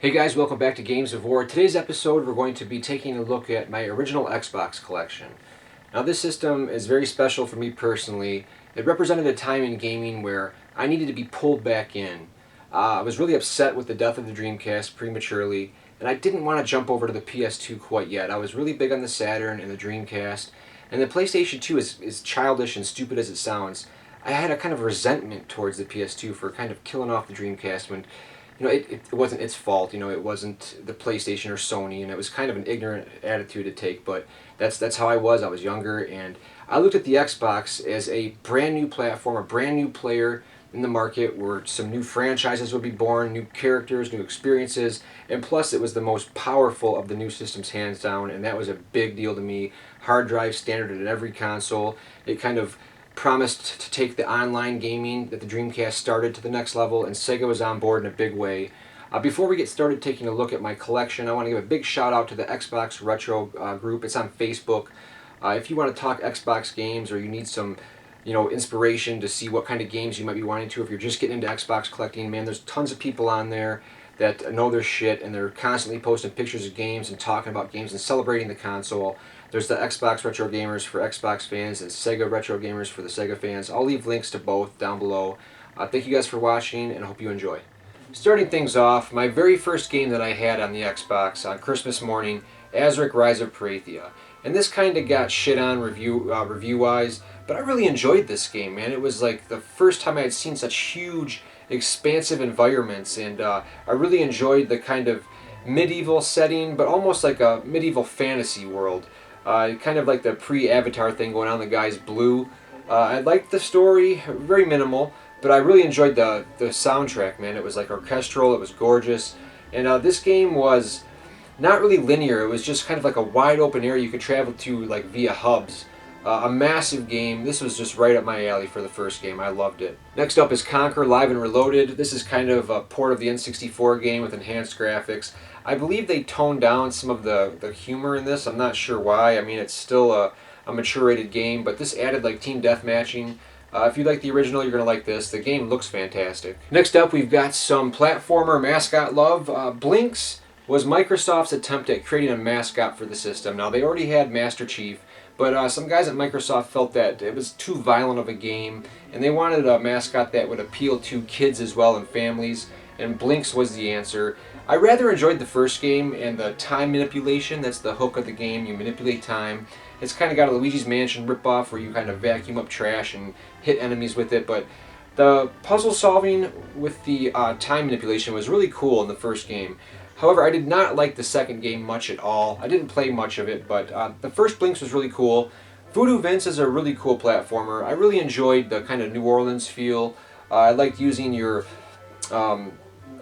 Hey guys, welcome back to Games of War. Today's episode we're going to be taking a look at my original Xbox collection. Now this system is very special for me personally. It represented a time in gaming where I needed to be pulled back in. I was really upset with the death of the Dreamcast prematurely, and I didn't want to jump over to the PS2 quite yet. I was really big on the Saturn and the Dreamcast, and the PlayStation 2, as childish and stupid as it sounds, I had a kind of resentment towards the PS2 for kind of killing off the Dreamcast when it wasn't its fault. It wasn't the PlayStation or Sony, and it was kind of an ignorant attitude to take. But that's how I was. I was younger, and I looked at the Xbox as a brand new platform, a brand new player in the market, where some new franchises would be born, new characters, new experiences, and plus it was the most powerful of the new systems, hands down, and that was a big deal to me. Hard drive standard in every console. It kind of promised to take the online gaming that the Dreamcast started to the next level, and Sega was on board in a big way. Before we get started taking a look at my collection, I want to give a big shout out to the Xbox Retro group. It's on Facebook. If you want to talk Xbox games, or you need some inspiration to see what kind of games you might be wanting to, if you're just getting into Xbox collecting, man, there's tons of people on there that know their shit, and they're constantly posting pictures of games and talking about games and celebrating the console. There's the Xbox Retro Gamers for Xbox fans and Sega Retro Gamers for the Sega fans. I'll leave links to both down below. Thank you guys for watching, and I hope you enjoy. Starting things off, my very first game that I had on the Xbox on Christmas morning, Azric Rise of Parathia. And this kind of got shit on review-wise, but I really enjoyed this game, man. It was like the first time I had seen such huge, expansive environments, and I really enjoyed the kind of medieval setting, but almost like a medieval fantasy world. Kind of like the pre-Avatar thing going on. The guy's blue. I liked the story, very minimal, but I really enjoyed the soundtrack, man. It was like orchestral, it was gorgeous, and this game was not really linear. It was just kind of like a wide open area you could travel to like via hubs. A massive game. This was just right up my alley for the first game. I loved it. Next up is Conquer Live and Reloaded. This is kind of a port of the N64 game with enhanced graphics. I believe they toned down some of the humor in this. I'm not sure why. I mean, it's still a mature rated game, but this added like team deathmatching. If you like the original, you're going to like this. The game looks fantastic. Next up, we've got some platformer Mascot love. Blinks was Microsoft's attempt at creating a mascot for the system. Now, they already had Master Chief, but some guys at Microsoft felt that it was too violent of a game, and they wanted a mascot that would appeal to kids as well and families, and Blinks was the answer. I rather enjoyed the first game and the time manipulation. That's the hook of the game. You manipulate time. It's kind of got a Luigi's Mansion ripoff where you kind of vacuum up trash and hit enemies with it, but the puzzle solving with the time manipulation was really cool in the first game. However, I did not like the second game much at all. I didn't play much of it, but the first Blinks was really cool. Voodoo Vince is a really cool platformer. I really enjoyed the kind of New Orleans feel. I liked using your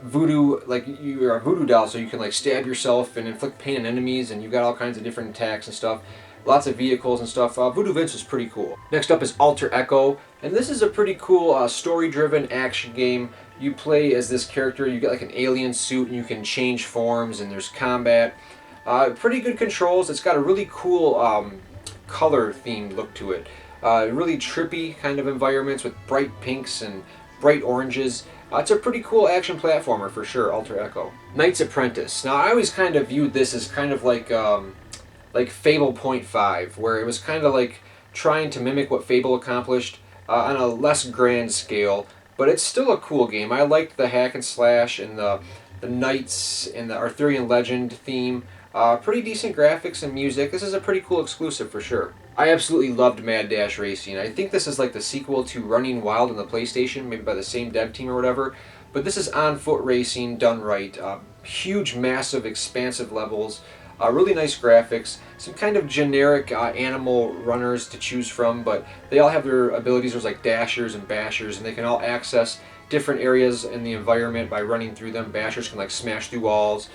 voodoo, like you're a voodoo doll, so you can like stab yourself and inflict pain on enemies, and you got all kinds of different attacks and stuff. Lots of vehicles and stuff. Voodoo Vince was pretty cool. Next up is Alter Echo, and this is a pretty cool story-driven action game. You play as this character, you get like an alien suit, and you can change forms, and there's combat. Pretty good controls. It's got a really cool color-themed look to it. Really trippy kind of environments with bright pinks and bright oranges. It's a pretty cool action platformer for sure, Alter Echo. Knight's Apprentice. Now, I always kind of viewed this as kind of like Fable .5, where it was kind of like trying to mimic what Fable accomplished on a less grand scale, but it's still a cool game. I liked the hack and slash and the knights and the Arthurian legend theme. Pretty decent graphics and music. This is a pretty cool exclusive for sure. I absolutely loved Mad Dash Racing. I think this is like the sequel to Running Wild on the PlayStation, maybe by the same dev team or whatever, but this is on-foot racing done right. Huge, massive, expansive levels. Really nice graphics, some kind of generic animal runners to choose from, but they all have their abilities. There's like dashers and bashers, and they can all access different areas in the environment by running through them. Bashers can like smash through walls.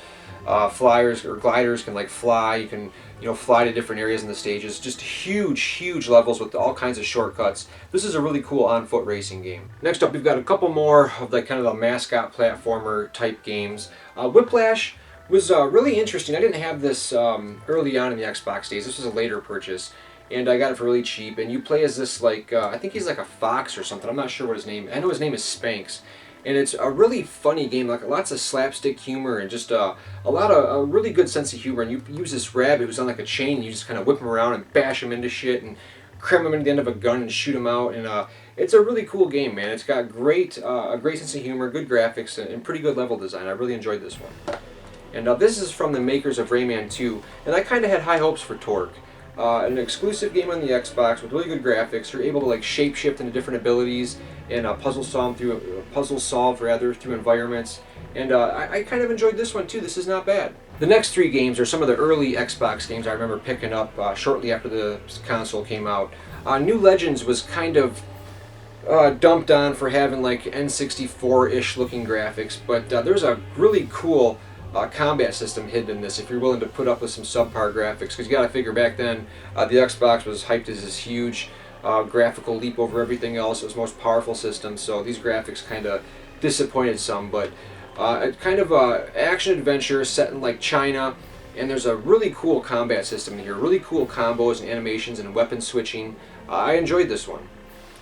Flyers or gliders can like fly. You can fly to different areas in the stages. Just huge levels with all kinds of shortcuts. This is a really cool on-foot racing game. Next up, we've got a couple more of like kind of the mascot platformer type games. Whiplash was really interesting. I didn't have this early on in the Xbox days. This was a later purchase, and I got it for really cheap. And you play as this like I think he's like a fox or something. I'm not sure what his name. I know his name is Spanx, And it's a really funny game, like lots of slapstick humor and just a lot of a really good sense of humor. And you use this rabbit who's on like a chain, and you just kind of whip him around and bash him into shit and cram him into the end of a gun and shoot him out. And it's a really cool game, man. It's got a great sense of humor, good graphics, and pretty good level design. I really enjoyed this one. And this is from the makers of Rayman 2, and I kind of had high hopes for Torque. An exclusive game on the Xbox with really good graphics. You're able to like shapeshift into different abilities and puzzle solve through environments. And I kind of enjoyed this one too. This is not bad. The next three games are some of the early Xbox games I remember picking up shortly after the console came out. New Legends was kind of dumped on for having like N64-ish looking graphics, but there's a really cool combat system hidden in this if you're willing to put up with some subpar graphics, because you got to figure back then the Xbox was hyped as this huge graphical leap over everything else. It was the most powerful system, so these graphics kind of disappointed some, but kind of action adventure set in like China, and there's a really cool combat system in here, really cool combos and animations and weapon switching. I enjoyed this one.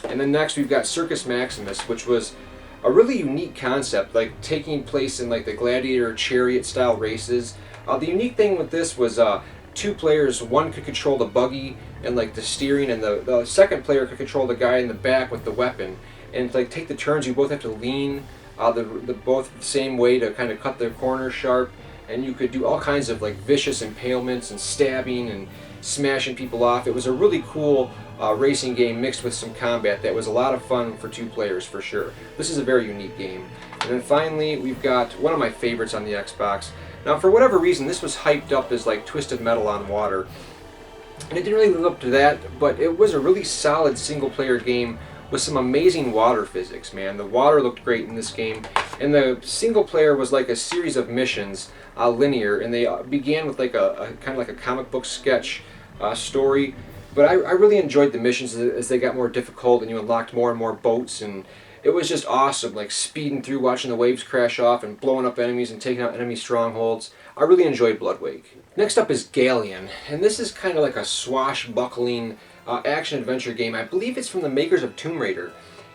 And then next we've got Circus Maximus, which was a really unique concept, like taking place in like the gladiator chariot style races. The unique thing with this was two players, one could control the buggy and like the steering, and the second player could control the guy in the back with the weapon. And like take the turns, you both have to lean both the same way to kind of cut the corners sharp, and you could do all kinds of like vicious impalements and stabbing and smashing people off. It was a really cool racing game mixed with some combat that was a lot of fun for two players for sure. This is a very unique game. And then finally we've got one of my favorites on the Xbox. Now for whatever reason this was hyped up as like Twisted Metal on water, and it didn't really live up to that, but it was a really solid single player game with some amazing water physics, man. The water looked great in this game, and the single player was like a series of missions, linear, and they began with like a kind of like a comic book sketch story. But I really enjoyed the missions as they got more difficult and you unlocked more and more boats, and it was just awesome, like speeding through, watching the waves crash off and blowing up enemies and taking out enemy strongholds. I really enjoyed Bloodwake. Next up is Galleon, and this is kind of like a swashbuckling action-adventure game. I believe it's from the makers of Tomb Raider.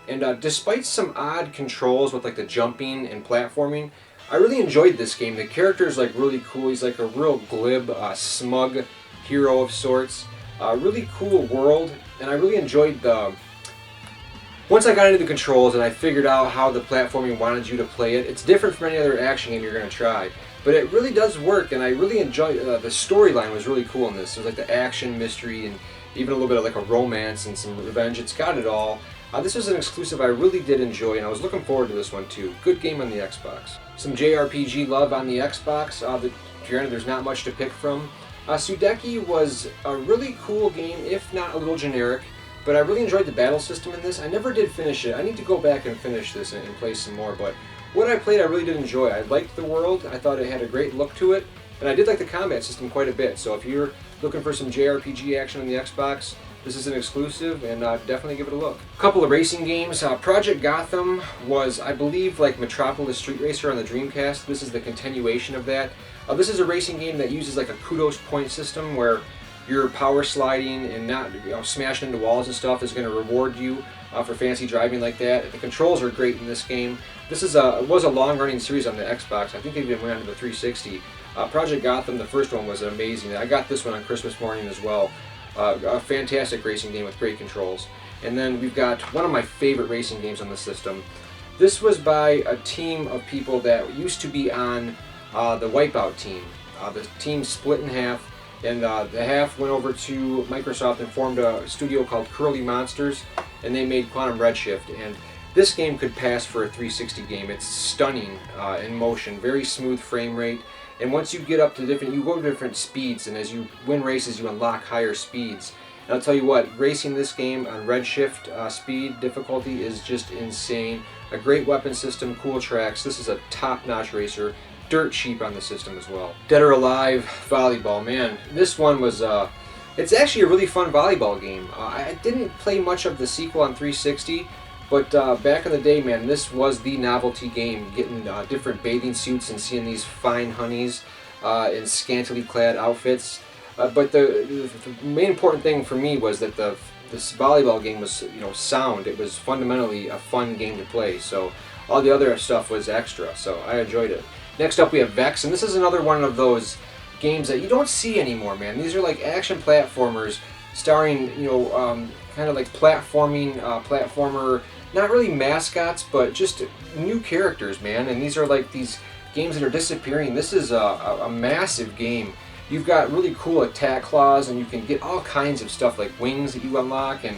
And despite some odd controls with like the jumping and platforming, I really enjoyed this game. The character is like really cool. He's like a real glib, smug hero of sorts. Really cool world, and I really enjoyed the... Once I got into the controls and I figured out how the platforming wanted you to play it, it's different from any other action game you're going to try. But it really does work, and I really enjoyed the storyline was really cool in this. There's like the action, mystery, and even a little bit of like a romance and some revenge. It's got it all. This was an exclusive I really did enjoy, and I was looking forward to this one too. Good game on the Xbox. Some JRPG love on the Xbox. Granted, there's not much to pick from. Sudeki was a really cool game, if not a little generic, but I really enjoyed the battle system in this. I never did finish it. I need to go back and finish this and play some more, but what I played I really did enjoy. I liked the world, I thought it had a great look to it, and I did like the combat system quite a bit, so if you're looking for some JRPG action on the Xbox, this is an exclusive, and definitely give it a look. A couple of racing games. Project Gotham was, I believe, like Metropolis Street Racer on the Dreamcast. This is the continuation of that. This is a racing game that uses like a kudos point system where your power sliding and not smashing into walls and stuff is going to reward you for fancy driving like that. The controls are great in this game. This is was a long-running series on the Xbox. I think they even went on to the 360. Project Gotham, the first one, was amazing. I got this one on Christmas morning as well. A fantastic racing game with great controls. And then we've got one of my favorite racing games on the system. This was by a team of people that used to be on the Wipeout team. The team split in half, and the half went over to Microsoft and formed a studio called Curly Monsters, and they made Quantum Redshift. And this game could pass for a 360 game. It's stunning in motion, very smooth frame rate, and once you get up to you go to different speeds, and as you win races you unlock higher speeds. And I'll tell you what, racing this game on Redshift speed difficulty is just insane. A great weapon system, cool tracks. This is a top-notch racer. Dirt cheap on the system as well. Dead or Alive Volleyball, man, this one was it's actually a really fun volleyball game. I didn't play much of the sequel on 360, but back in the day, man, this was the novelty game, getting different bathing suits and seeing these fine honeys in scantily clad outfits. But the main important thing for me was that this volleyball game was sound. It was fundamentally a fun game to play. So all the other stuff was extra, so I enjoyed it. Next up we have Mechs, and this is another one of those games that you don't see anymore, man. These are like action platformers starring, kind of like platformer, not really mascots, but just new characters, man. And these are like these games that are disappearing. This is a massive game. You've got really cool attack claws, and you can get all kinds of stuff like wings that you unlock, and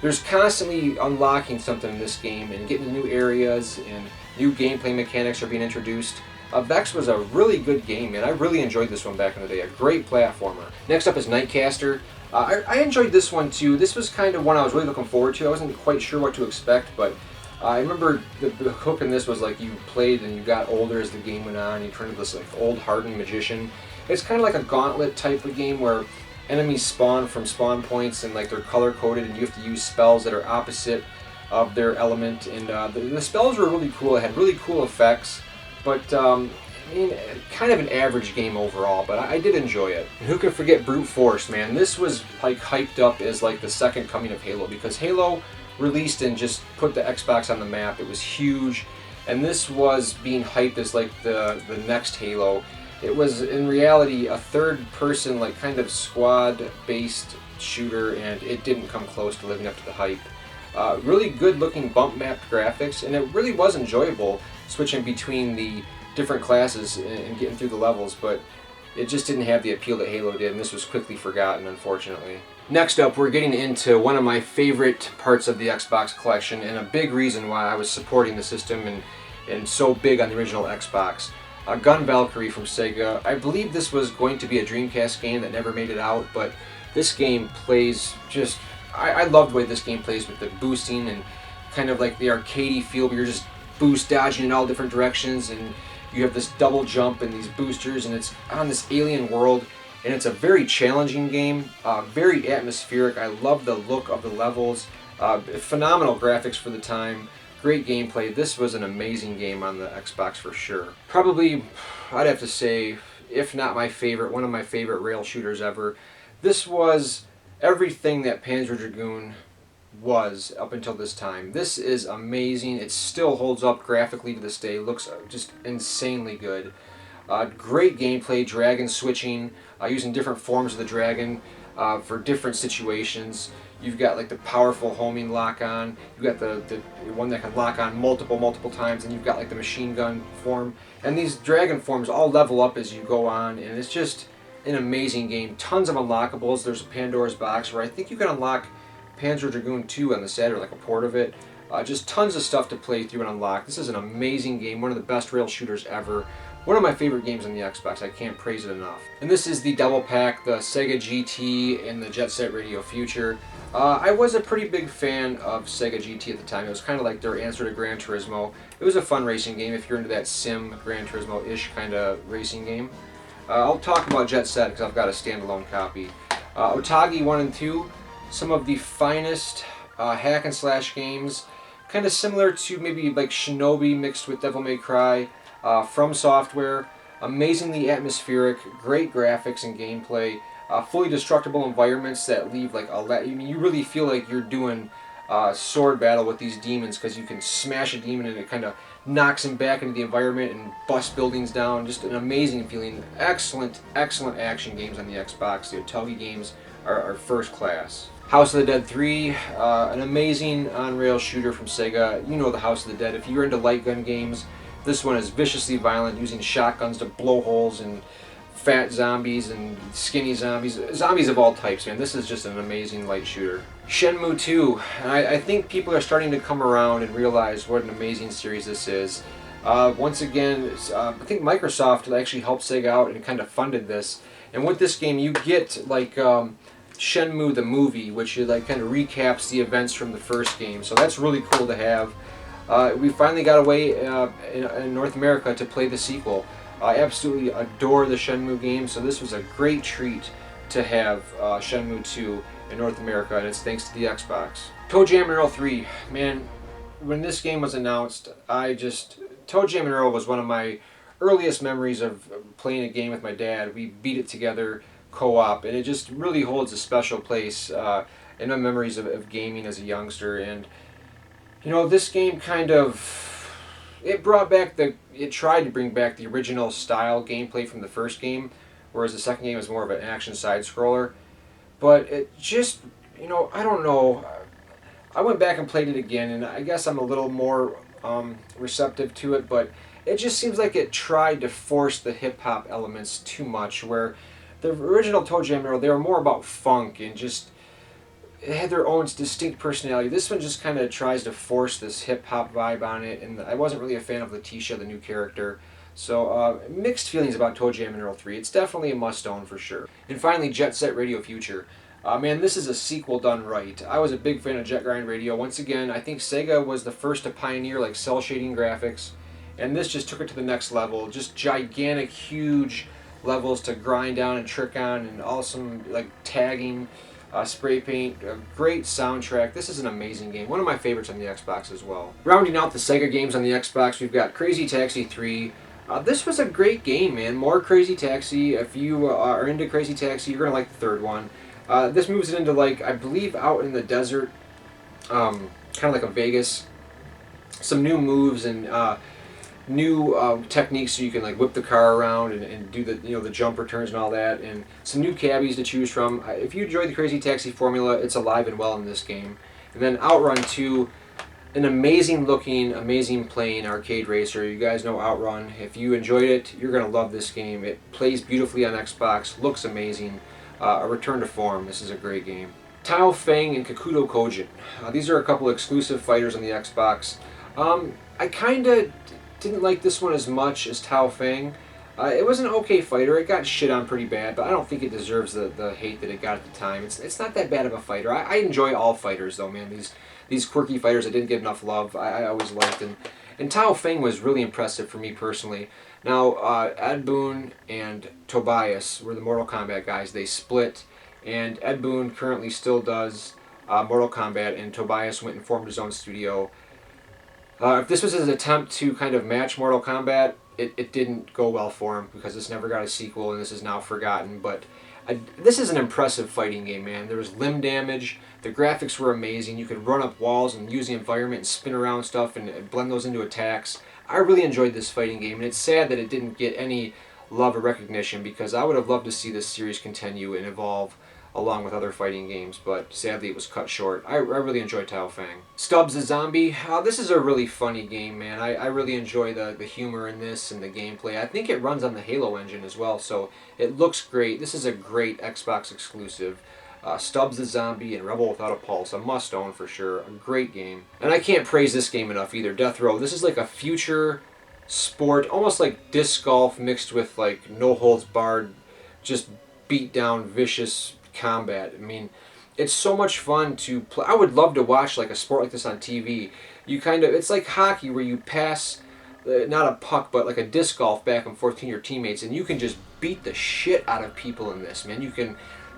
there's constantly unlocking something in this game and getting to new areas, and new gameplay mechanics are being introduced. Mechs was a really good game, and I really enjoyed this one back in the day. A great platformer. Next up is Nightcaster. I enjoyed this one too. This was kind of one I was really looking forward to. I wasn't quite sure what to expect, but I remember the hook in this was like you played and you got older as the game went on. You turned into this like old hardened magician. It's kind of like a gauntlet type of game where enemies spawn from spawn points and like they're color coded, and you have to use spells that are opposite of their element. And the spells were really cool. It had really cool effects, but kind of an average game overall, but I did enjoy it. And who could forget Brute Force, man? This was like hyped up as like the second coming of Halo, because Halo released and just put the Xbox on the map. It was huge, and this was being hyped as like the next Halo. It was in reality a third-person, like kind of squad-based shooter, and it didn't come close to living up to the hype. Really good-looking bump-mapped graphics, and it really was enjoyable switching between the different classes and getting through the levels, but it just didn't have the appeal that Halo did, and this was quickly forgotten, unfortunately. Next up, we're getting into one of my favorite parts of the Xbox collection, and a big reason why I was supporting the system and so big on the original Xbox. Gun Valkyrie from Sega. I believe this was going to be a Dreamcast game that never made it out, but this game plays just... I love the way this game plays with the boosting and kind of like the arcadey feel where you're just boost dodging in all different directions, and you have this double jump and these boosters, and it's on this alien world, and it's a very challenging game, very atmospheric. I love the look of the levels, phenomenal graphics for the time. Great gameplay. This was an amazing game on the Xbox for sure. Probably, I'd have to say, if not my favorite, one of my favorite rail shooters ever. This was everything that Panzer Dragoon was up until this time. This is amazing. It still holds up graphically to this day. Looks just insanely good. Great gameplay, dragon switching, using different forms of the dragon for different situations. You've got like the powerful homing lock-on. You've got the one that can lock on multiple times, and you've got like the machine gun form. And these dragon forms all level up as you go on, and it's just an amazing game. Tons of unlockables. There's a Pandora's box where I think you can unlock Panzer Dragoon 2 on the set, or like a port of it. Just tons of stuff to play through and unlock. This is an amazing game, one of the best rail shooters ever. One of my favorite games on the Xbox. I can't praise it enough. And this is the double pack, the Sega GT and the Jet Set Radio Future. I was a pretty big fan of Sega GT at the time. It was kind of like their answer to Gran Turismo. It was a fun racing game if you're into that sim Gran Turismo-ish kind of racing game. I'll talk about Jet Set because I've got a standalone copy. Otage 1 and 2, some of the finest hack and slash games, kind of similar to maybe like Shinobi mixed with Devil May Cry. From Software, amazingly atmospheric, great graphics and gameplay, fully destructible environments that leave like you really feel like you're doing sword battle with these demons, because you can smash a demon and it kind of knocks him back into the environment and busts buildings down. Just an amazing feeling. Excellent action games on the Xbox. The Otage games are first class. House of the Dead 3, an amazing on-rail shooter from Sega. You know the House of the Dead. If you're into light gun games, this one is viciously violent, using shotguns to blow holes in fat zombies and skinny zombies. Zombies of all types, man. This is just an amazing light shooter. Shenmue 2. I think people are starting to come around and realize what an amazing series this is. Once again, I think Microsoft actually helped Sega out and kind of funded this. And with this game, you get like Shenmue the movie, which like kind of recaps the events from the first game. So that's really cool to have. We finally got a way in North America to play the sequel. I absolutely adore the Shenmue game, so this was a great treat to have Shenmue 2 in North America, and it's thanks to the Xbox. Toe Jam and Earl 3, man, when this game was announced, Toe Jam and Earl was one of my earliest memories of playing a game with my dad. We beat it together co-op, and it just really holds a special place in my memories of gaming as a youngster. And you know, this game kind of it brought back it tried to bring back the original style gameplay from the first game, whereas the second game was more of an action side scroller. But it just, I don't know. I went back and played it again, and I guess I'm a little more receptive to it, but it just seems like it tried to force the hip hop elements too much, where the original Toe Jam era, they were more about funk and just it had their own distinct personality. This one just kind of tries to force this hip hop vibe on it, and I wasn't really a fan of Letitia, the new character. So mixed feelings about Toe Jam and Earl 3. It's definitely a must-own for sure. And finally, Jet Set Radio Future. Man, this is a sequel done right. I was a big fan of Jet Grind Radio. Once again, I think Sega was the first to pioneer like cell shading graphics, and this just took it to the next level. Just gigantic, huge levels to grind down and trick on, and awesome like tagging. Spray paint, a great soundtrack. This is an amazing game. One of my favorites on the Xbox as well. Rounding out the Sega games on the Xbox, we've got Crazy Taxi 3. This was a great game, man. More Crazy Taxi. If you are into Crazy Taxi, you're going to like the third one. This moves it into, like, I believe out in the desert, kind of like a Vegas. Some new moves and new techniques so you can like whip the car around and do the the jumper turns and all that, and some new cabbies to choose from. If you enjoy the Crazy Taxi formula, it's alive and well in this game. And then Outrun 2, an amazing looking, amazing playing arcade racer. You guys know Outrun. If you enjoyed it, you're going to love this game. It plays beautifully on Xbox, looks amazing. A return to form. This is a great game. Tao Feng and Kakuto Kojin. These are a couple exclusive fighters on the Xbox. I kind of didn't like this one as much as Tao Feng. It was an okay fighter. It got shit on pretty bad, but I don't think it deserves the hate that it got at the time. It's not that bad of a fighter. I enjoy all fighters though, man. These quirky fighters that didn't get enough love, I always liked. And Tao Feng was really impressive for me personally. Now, Ed Boon and Tobias were the Mortal Kombat guys. They split, and Ed Boon currently still does Mortal Kombat, and Tobias went and formed his own studio. If this was his attempt to kind of match Mortal Kombat, it didn't go well for him because this never got a sequel and this is now forgotten. But this is an impressive fighting game, man. There was limb damage. The graphics were amazing. You could run up walls and use the environment and spin around stuff and blend those into attacks. I really enjoyed this fighting game, and it's sad that it didn't get any love or recognition because I would have loved to see this series continue and evolve along with other fighting games, but sadly it was cut short. I really enjoy Tao Feng. Stubbs the Zombie. This is a really funny game, man. I really enjoy the humor in this and the gameplay. I think it runs on the Halo engine as well, so it looks great. This is a great Xbox exclusive. Stubbs the Zombie and Rebel Without a Pulse. A must-own for sure. A great game. And I can't praise this game enough either. Death Row. This is like a future sport, almost like disc golf mixed with like no-holds-barred, just beat-down, vicious combat. I mean, it's so much fun to play. I would love to watch like a sport like this on TV. It's like hockey where you pass not a puck but like a disc golf back and forth to your teammates, and you can just beat the shit out of people in this, man. You can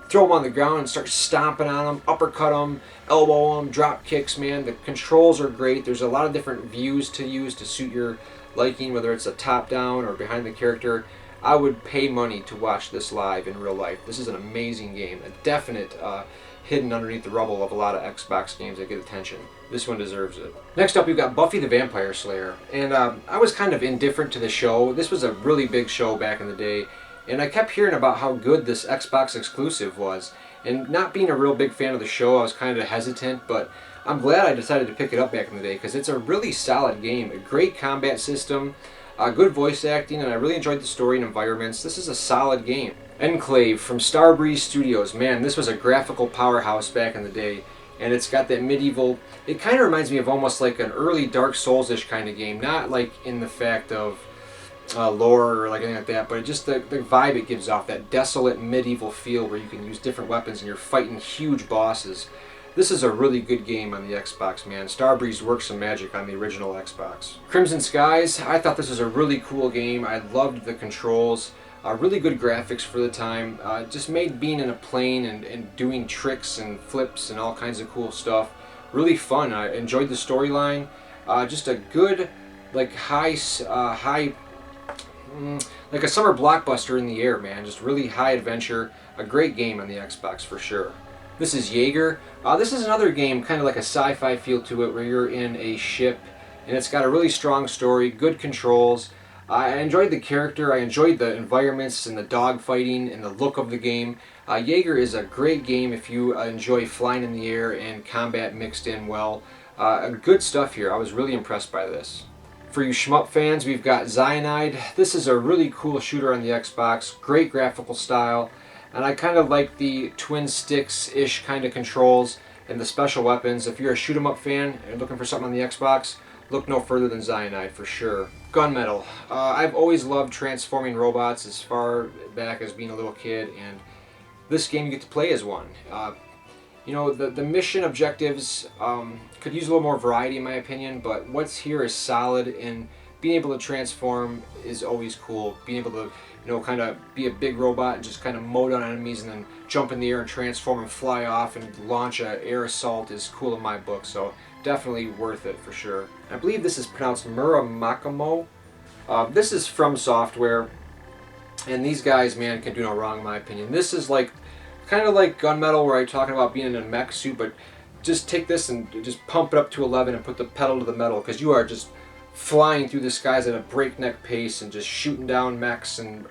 throw them on the ground and start stomping on them, uppercut them, elbow them, drop kicks, man. The controls are great. There's a lot of different views to use to suit your liking, whether it's a top down or behind the character. I would pay money to watch this live in real life. This is an amazing game, a definite hidden underneath the rubble of a lot of Xbox games that get attention. This one deserves it. Next up, we've got Buffy the Vampire Slayer. And I was kind of indifferent to the show. This was a really big show back in the day, and I kept hearing about how good this Xbox exclusive was. And not being a real big fan of the show, I was kind of hesitant, but I'm glad I decided to pick it up back in the day because it's a really solid game, a great combat system, good voice acting, and I really enjoyed the story and environments. This is a solid game. Enclave from Starbreeze Studios. Man, this was a graphical powerhouse back in the day, and it's got that medieval... It kind of reminds me of almost like an early Dark Souls-ish kind of game, not like in the fact of lore or like anything like that, but just the vibe it gives off, that desolate medieval feel where you can use different weapons and you're fighting huge bosses. This is a really good game on the Xbox, man. Starbreeze works some magic on the original Xbox. Crimson Skies, I thought this was a really cool game. I loved the controls. Really good graphics for the time. Just made being in a plane and doing tricks and flips and all kinds of cool stuff really fun. I enjoyed the storyline. Just a good, like high, like a summer blockbuster in the air, man. Just really high adventure. A great game on the Xbox for sure. This is Jaeger. This is another game, kind of like a sci-fi feel to it, where you're in a ship and it's got a really strong story, good controls. I enjoyed the character, I enjoyed the environments and the dogfighting and the look of the game. Jaeger is a great game if you enjoy flying in the air and combat mixed in well. Good stuff here. I was really impressed by this. For you shmup fans, we've got Cyanide. This is a really cool shooter on the Xbox, great graphical style, and I kind of like the twin sticks-ish kind of controls and the special weapons. If you're a shoot 'em up fan and looking for something on the Xbox, look no further than Cyanide for sure. Gunmetal. I've always loved transforming robots as far back as being a little kid, and this game you get to play as one. You know, the mission objectives could use a little more variety in my opinion, but what's here is solid, and being able to transform is always cool. Being able to, you know, kind of be a big robot and just kind of mow down enemies and then jump in the air and transform and fly off and launch an air assault is cool in my book, so definitely worth it for sure. I believe this is pronounced Muramakamo. This is from Software, and these guys, man, can do no wrong in my opinion. This is like kind of like Gunmetal, where I'm talking about being in a mech suit, but just take this and just pump it up to 11 and put the pedal to the metal, because you are just flying through the skies at a breakneck pace and just shooting down mechs and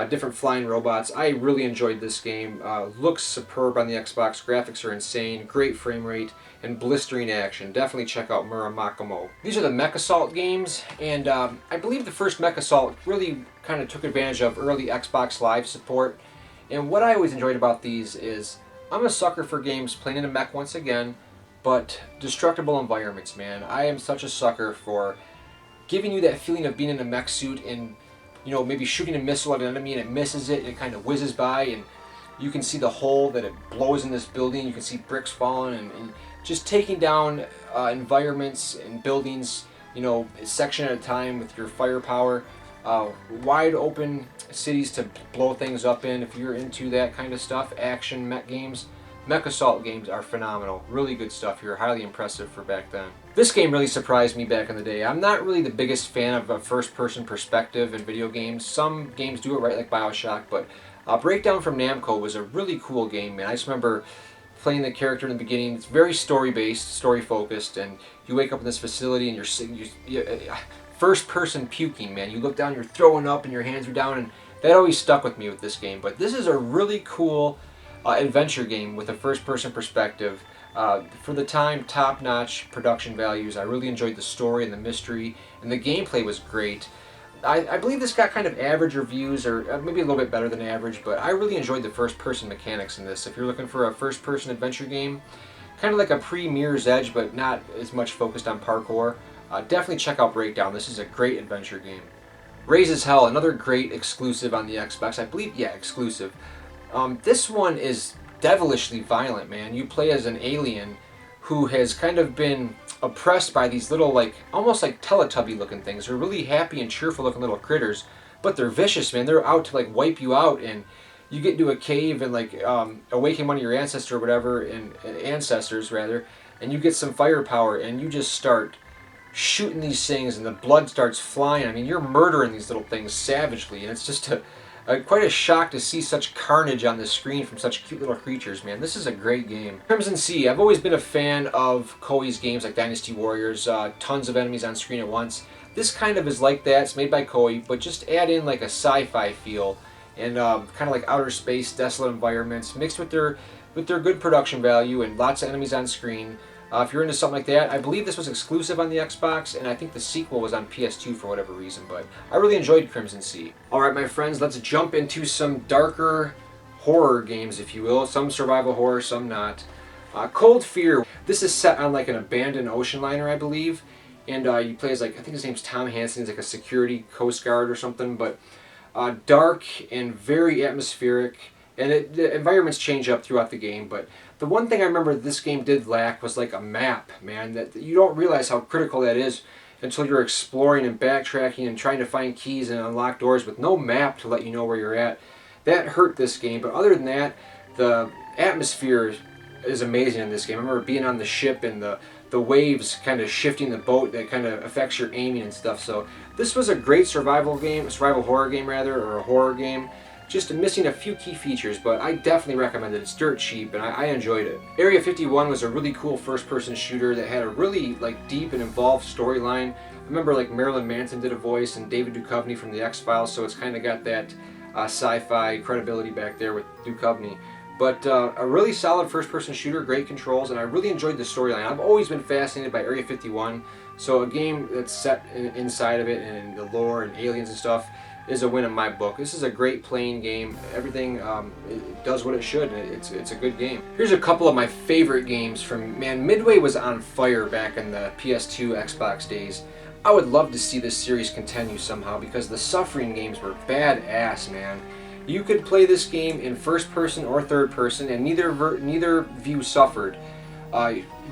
different flying robots. I really enjoyed this game. Looks superb on the Xbox. Graphics are insane. Great frame rate and blistering action. Definitely check out Muramakamo. These are the Mech Assault games, and I believe the first Mech Assault really kind of took advantage of early Xbox Live support. And what I always enjoyed about these is I'm a sucker for games playing in a mech once again, but destructible environments, man. I am such a sucker for giving you that feeling of being in a mech suit and, you know, maybe shooting a missile at an enemy and it misses it and it kind of whizzes by, and you can see the hole that it blows in this building. You can see bricks falling, and just taking down environments and buildings, you know, a section at a time with your firepower. Wide open cities to blow things up in. If you're into that kind of stuff, action mech games, Mech Assault games are phenomenal. Really good stuff here. Highly impressive for back then. This game really surprised me back in the day. I'm not really the biggest fan of a first-person perspective in video games. Some games do it right, like BioShock, but Breakdown from Namco was a really cool game, man. I just remember playing the character in the beginning. It's very story-based, story-focused, and you wake up in this facility and you're first-person puking, man. You look down, you're throwing up, and your hands are down, and that always stuck with me with this game. But this is a really cool adventure game with a first-person perspective. For the time, top-notch production values. I really enjoyed the story and the mystery, and the gameplay was great. I believe this got kind of average reviews, or maybe a little bit better than average, but I really enjoyed the first-person mechanics in this. If you're looking for a first-person adventure game, kind of like a pre-Mirror's Edge, but not as much focused on parkour, definitely check out Breakdown. This is a great adventure game. Raises Hell, another great exclusive on the Xbox. I believe, yeah, exclusive. This one is devilishly violent, man. You play as an alien who has kind of been oppressed by these little, like, almost like Teletubby looking things. They're really happy and cheerful looking little critters, but they're vicious, man. They're out to, like, wipe you out, and you get into a cave and, like, awaken one of your ancestors or whatever, and ancestors rather, and you get some firepower, and you just start shooting these things, and the blood starts flying. I mean, you're murdering these little things savagely, and it's just quite a shock to see such carnage on the screen from such cute little creatures, man. This is a great game. Crimson Sea. I've always been a fan of Koei's games like Dynasty Warriors, tons of enemies on screen at once. This kind of is like that. It's made by Koei, but just add in like a sci-fi feel and kind of like outer space, desolate environments, mixed with their good production value and lots of enemies on screen. If you're into something like that, I believe this was exclusive on the Xbox, and I think the sequel was on PS2 for whatever reason, but I really enjoyed Crimson Sea. Alright, my friends, let's jump into some darker horror games, if you will. Some survival horror, some not. Cold Fear. This is set on like an abandoned ocean liner, I believe, and you play as, like, I think his name's Tom Hansen. He's like a security coast guard or something, but dark and very atmospheric, and the environments change up throughout the game, but the one thing I remember this game did lack was like a map, man. That you don't realize how critical that is until you're exploring and backtracking and trying to find keys and unlock doors with no map to let you know where you're at. That hurt this game, but other than that, the atmosphere is amazing in this game. I remember being on the ship and the waves kind of shifting the boat that kind of affects your aiming and stuff. So this was a great survival horror game rather, or a horror game. just missing a few key features, but I definitely recommend it. It's dirt cheap, and I enjoyed it. Area 51 was a really cool first-person shooter that had a really deep and involved storyline. I remember Marilyn Manson did a voice, and David Duchovny from the X-Files, so it's kind of got that sci-fi credibility back there with Duchovny. But a really solid first-person shooter, great controls, and I really enjoyed the storyline. I've always been fascinated by Area 51, so a game that's set inside of it and the lore and aliens and stuff is a win in my book. This is a great playing game. Everything it does what it should, and it's a good game. Here's a couple of my favorite games from, man, Midway was on fire back in the PS2, Xbox days. I would love to see this series continue somehow because the Suffering games were badass, man. You could play this game in first person or third person, and neither view suffered.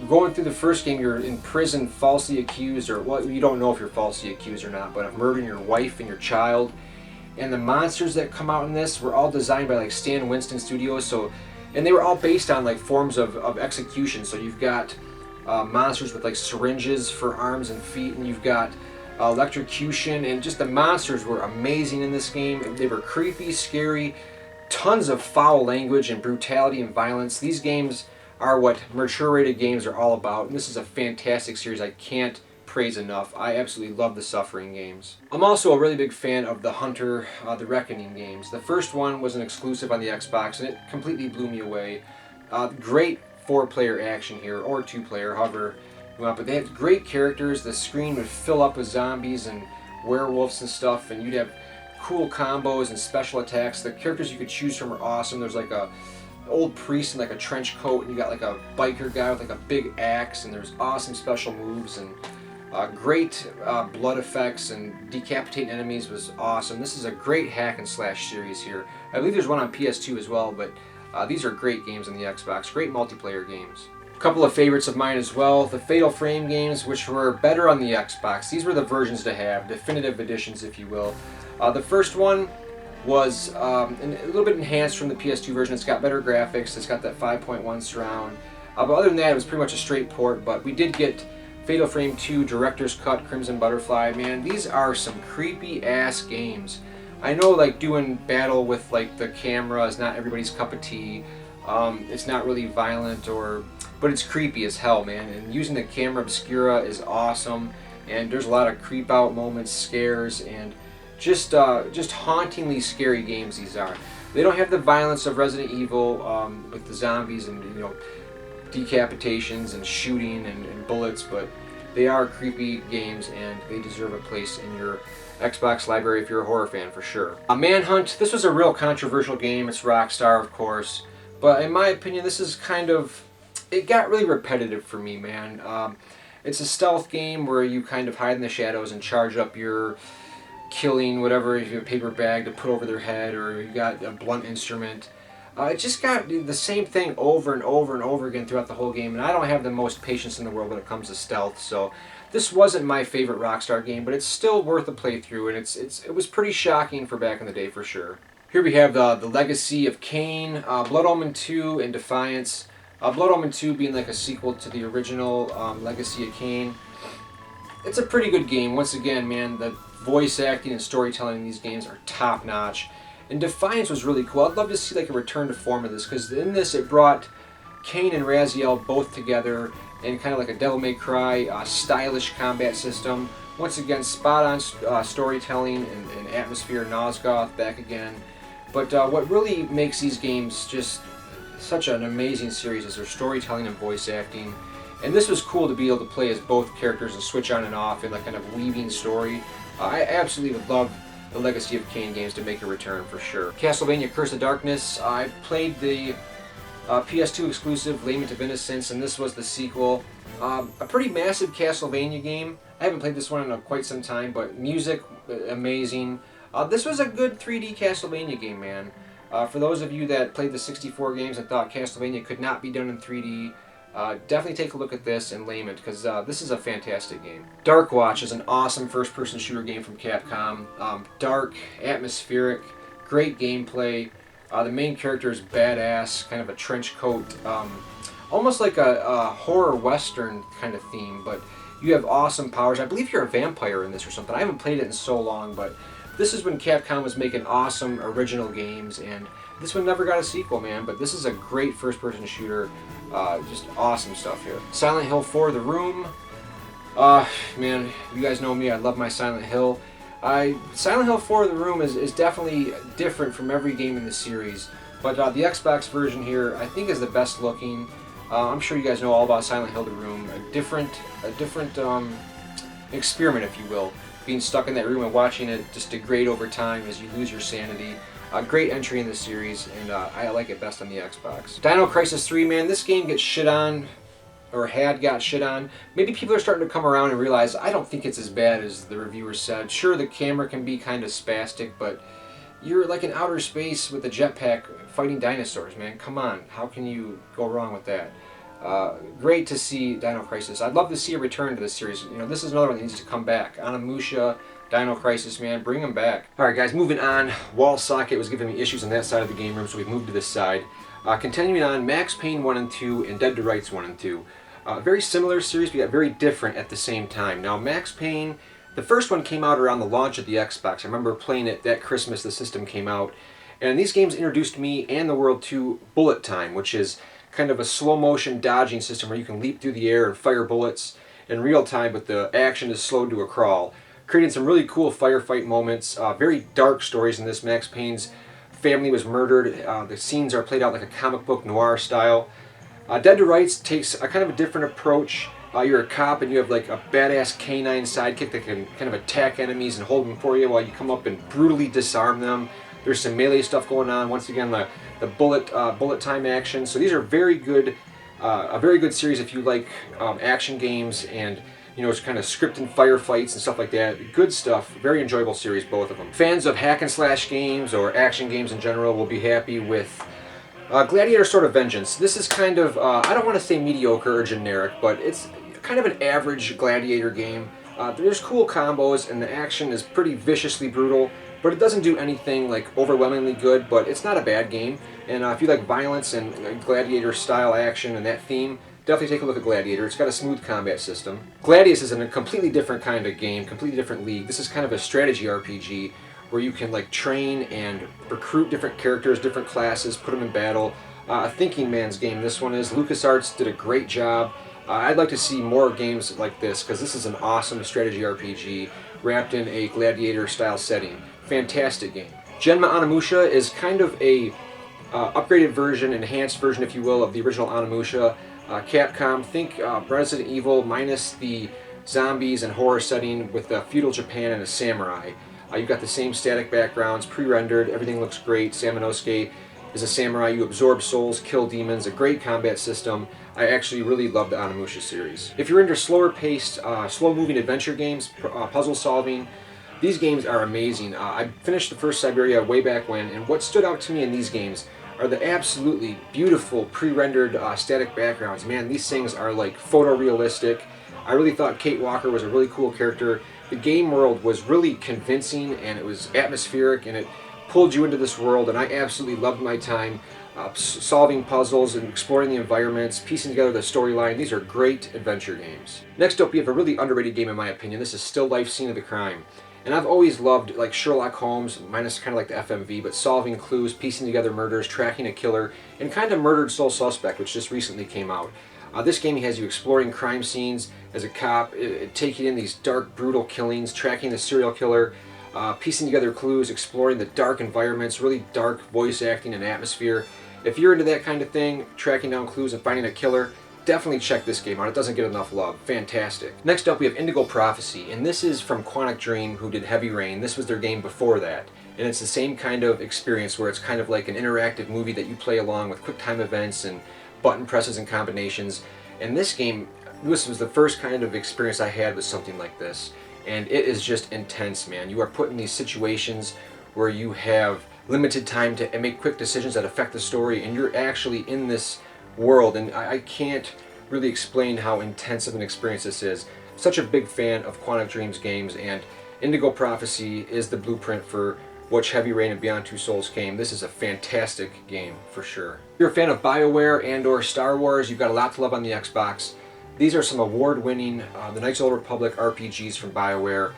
Going through the first game, you're in prison, falsely accused, or what, you don't know if you're falsely accused or not, but of murdering your wife and your child. And the monsters that come out in this were all designed by Stan Winston Studios, and they were all based on forms of execution. So you've got monsters with syringes for arms and feet, and you've got electrocution, and just the monsters were amazing in this game. They were creepy, scary, tons of foul language and brutality and violence. These games are what mature rated games are all about, and this is a fantastic series I can't praise enough. I absolutely love the Suffering games. I'm also a really big fan of the Hunter, the Reckoning games. The first one was an exclusive on the Xbox, and it completely blew me away. Great 4-player action here, or 2-player, however you want, but they had great characters. The screen would fill up with zombies and werewolves and stuff, and you'd have cool combos and special attacks. The characters you could choose from are awesome. There's an old priest in a trench coat, and you got a biker guy with a big axe, and there's awesome special moves, and great blood effects, and decapitating enemies was awesome. This is a great hack and slash series here. I believe there's one on PS2 as well, but these are great games on the Xbox, great multiplayer games. A couple of favorites of mine as well, the Fatal Frame games, which were better on the Xbox. These were the versions to have, definitive editions if you will. The first one was a little bit enhanced from the PS2 version. It's got better graphics, it's got that 5.1 surround. But other than that, it was pretty much a straight port, but we did get Fatal Frame 2 Director's Cut Crimson Butterfly. Man, these are some creepy ass games. I know doing battle with the camera is not everybody's cup of tea. It's not really violent, but it's creepy as hell, man. And using the camera obscura is awesome, and there's a lot of creep out moments, scares, and just hauntingly scary games these are. They don't have the violence of Resident Evil with the zombies and decapitations and shooting and bullets, but they are creepy games, and they deserve a place in your Xbox library if you're a horror fan for sure. Manhunt, this was a real controversial game. It's Rockstar, of course, but in my opinion, this is it got really repetitive for me, man. It's a stealth game where you kind of hide in the shadows and charge up your killing whatever, if you have a paper bag to put over their head, or you got a blunt instrument. It just got the same thing over and over and over again throughout the whole game, and I don't have the most patience in the world when it comes to stealth, so this wasn't my favorite Rockstar game, but it's still worth a playthrough, and it was pretty shocking for back in the day for sure. Here we have the Legacy of Kain, Blood Omen 2, and Defiance. Blood Omen 2 being a sequel to the original Legacy of Kain. It's a pretty good game. Once again, man, the voice acting and storytelling in these games are top notch. And Defiance was really cool. I'd love to see a return to form of this, because in this it brought Kain and Raziel both together in kind of a Devil May Cry stylish combat system. Once again, spot on storytelling and atmosphere. Nosgoth back again. But what really makes these games just such an amazing series is their storytelling and voice acting. And this was cool to be able to play as both characters and switch on and off in kind of weaving story. I absolutely would love the Legacy of Kain games to make a return for sure. Castlevania Curse of Darkness, I played the PS2 exclusive Lament of Innocence, and this was the sequel. A pretty massive Castlevania game. I haven't played this one in quite some time, but music, amazing. This was a good 3D Castlevania game, man. For those of you that played the 64 games and thought Castlevania could not be done in 3D, definitely take a look at this and Lament, because this is a fantastic game. Dark Watch is an awesome first-person shooter game from Capcom. Dark, atmospheric, great gameplay. The main character is badass, kind of a trench coat, almost like a horror western kind of theme, but you have awesome powers. I believe you're a vampire in this or something. I haven't played it in so long, but This is when Capcom was making awesome original games, and this one never got a sequel, man, but this is a great first-person shooter. Just awesome stuff here. Silent Hill 4: The Room. Man, you guys know me, I love my Silent Hill. Silent Hill 4: The Room is definitely different from every game in the series, but the Xbox version here I think is the best looking. I'm sure you guys know all about Silent Hill: The Room. A different experiment, if you will, being stuck in that room and watching it just degrade over time as you lose your sanity. A great entry in the series, and I like it best on the Xbox. Dino Crisis 3, man, this game gets shit on, or had got shit on. Maybe people are starting to come around and realize I don't think it's as bad as the reviewers said. Sure, the camera can be kind of spastic, but you're like in outer space with a jetpack fighting dinosaurs, man. Come on, how can you go wrong with that? Great to see Dino Crisis. I'd love to see a return to this series. You know, this is another one that needs to come back. Onimusha, Dino Crisis, man, bring them back. Alright guys, moving on. Wall socket was giving me issues on that side of the game room, so we've moved to this side. Continuing on, Max Payne 1 and 2 and Dead to Rights 1 and 2. Very similar series, but yet very different at the same time. Now, Max Payne, the first one came out around the launch of the Xbox. I remember playing it that Christmas the system came out. And these games introduced me and the world to bullet time, which is kind of a slow motion dodging system where you can leap through the air and fire bullets in real time, but the action is slowed to a crawl. Creating some really cool firefight moments, very dark stories in this. Max Payne's family was murdered. The scenes are played out like a comic book noir style. Dead to Rights takes a kind of a different approach. You're a cop and you have like a badass canine sidekick that can kind of attack enemies and hold them for you while you come up and brutally disarm them. There's some melee stuff going on. Once again, the bullet time action. So these are very good, a very good series if you like action games and it's kind of scripted firefights and stuff like that. Good stuff. Very enjoyable series, both of them. Fans of hack and slash games or action games in general will be happy with Gladiator Sword of Vengeance. This is kind of, I don't want to say mediocre or generic, but it's kind of an average Gladiator game. There's cool combos and the action is pretty viciously brutal, but it doesn't do anything like overwhelmingly good, but it's not a bad game. And if you like violence and Gladiator style action and that theme, definitely take a look at Gladiator. It's got a smooth combat system. Gladius is in a completely different kind of game, completely different league. This is kind of a strategy RPG where you can like train and recruit different characters, different classes, put them in battle. A thinking man's game this one is. LucasArts did a great job. I'd like to see more games like this because this is an awesome strategy RPG wrapped in a Gladiator style setting. Fantastic game. Genma Onimusha is kind of a upgraded version, enhanced version if you will, of the original Onimusha. Capcom, think Resident Evil minus the zombies and horror setting with feudal Japan and a samurai. You've got the same static backgrounds, pre-rendered, everything looks great. Samanosuke is a samurai, you absorb souls, kill demons, a great combat system. I actually really love the Onimusha series. If you're into slower paced, slow-moving adventure games, puzzle solving, these games are amazing. I finished the first Siberia way back when, and what stood out to me in these games are the absolutely beautiful pre-rendered static backgrounds. Man, these things are like photorealistic. I really thought Kate Walker was a really cool character. The game world was really convincing and it was atmospheric and it pulled you into this world, and I absolutely loved my time solving puzzles and exploring the environments, piecing together the storyline. These are great adventure games. Next up we have a really underrated game in my opinion. This is Still Life Scene of the Crime. And I've always loved like Sherlock Holmes, minus kind of like the FMV, but solving clues, piecing together murders, tracking a killer, and kind of Murdered Soul Suspect, which just recently came out. This game has you exploring crime scenes as a cop, taking in these dark, brutal killings, tracking the serial killer, piecing together clues, exploring the dark environments, really dark voice acting and atmosphere. If you're into that kind of thing, tracking down clues and finding a killer, definitely check this game out. It doesn't get enough love. Fantastic. Next up we have Indigo Prophecy, and this is from Quantic Dream, who did Heavy Rain. This was their game before that, and it's the same kind of experience where it's kind of like an interactive movie that you play along with quick time events and button presses and combinations. And this game, this was the first kind of experience I had with something like this, and it is just intense, man. You are put in these situations where you have limited time to make quick decisions that affect the story, and you're actually in this world, and I can't really explain how intense of an experience this is. Such a big fan of Quantic Dream's games, and Indigo Prophecy is the blueprint for which Heavy Rain and Beyond Two Souls came. This is a fantastic game for sure. If you're a fan of BioWare and or Star Wars, you've got a lot to love on the Xbox. These are some award-winning The Knights of the Old Republic RPGs from BioWare.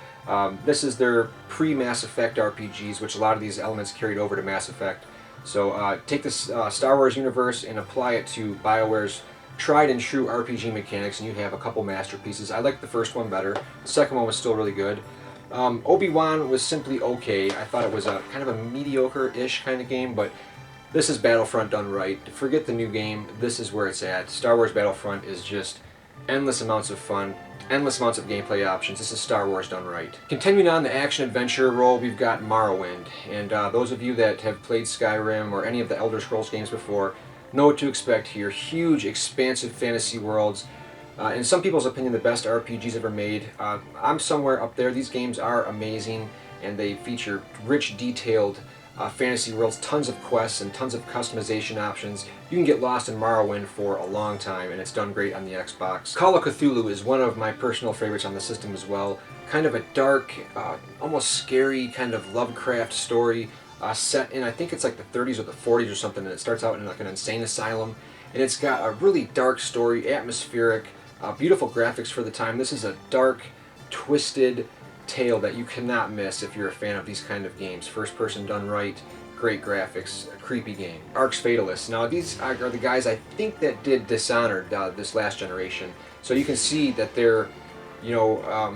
This is their pre-Mass Effect RPGs, which a lot of these elements carried over to Mass Effect. So take this Star Wars universe and apply it to BioWare's tried and true RPG mechanics, and you have a couple masterpieces. I liked the first one better. The second one was still really good. Obi-Wan was simply okay. I thought it was a kind of a mediocre-ish kind of game, but this is Battlefront done right. Forget the new game. This is where it's at. Star Wars Battlefront is just endless amounts of fun, endless amounts of gameplay options. This is Star Wars done right. Continuing on the action-adventure role, we've got Morrowind. And those of you that have played Skyrim or any of the Elder Scrolls games before know what to expect here. Huge, expansive fantasy worlds. In some people's opinion, the best RPGs ever made. I'm somewhere up there. These games are amazing, and they feature rich, detailed fantasy worlds, tons of quests, and tons of customization options. You can get lost in Morrowind for a long time, and it's done great on the Xbox. Call of Cthulhu is one of my personal favorites on the system as well. Kind of a dark, almost scary kind of Lovecraft story set in, I think it's like the 30s or the 40s or something, and it starts out in like an insane asylum. And it's got a really dark story, atmospheric, beautiful graphics for the time. This is a dark, twisted tale that you cannot miss if you're a fan of these kind of games. First person done right, great graphics, a creepy game. Arx Fatalists. Now these are the guys I think that did Dishonored this last generation. So you can see that their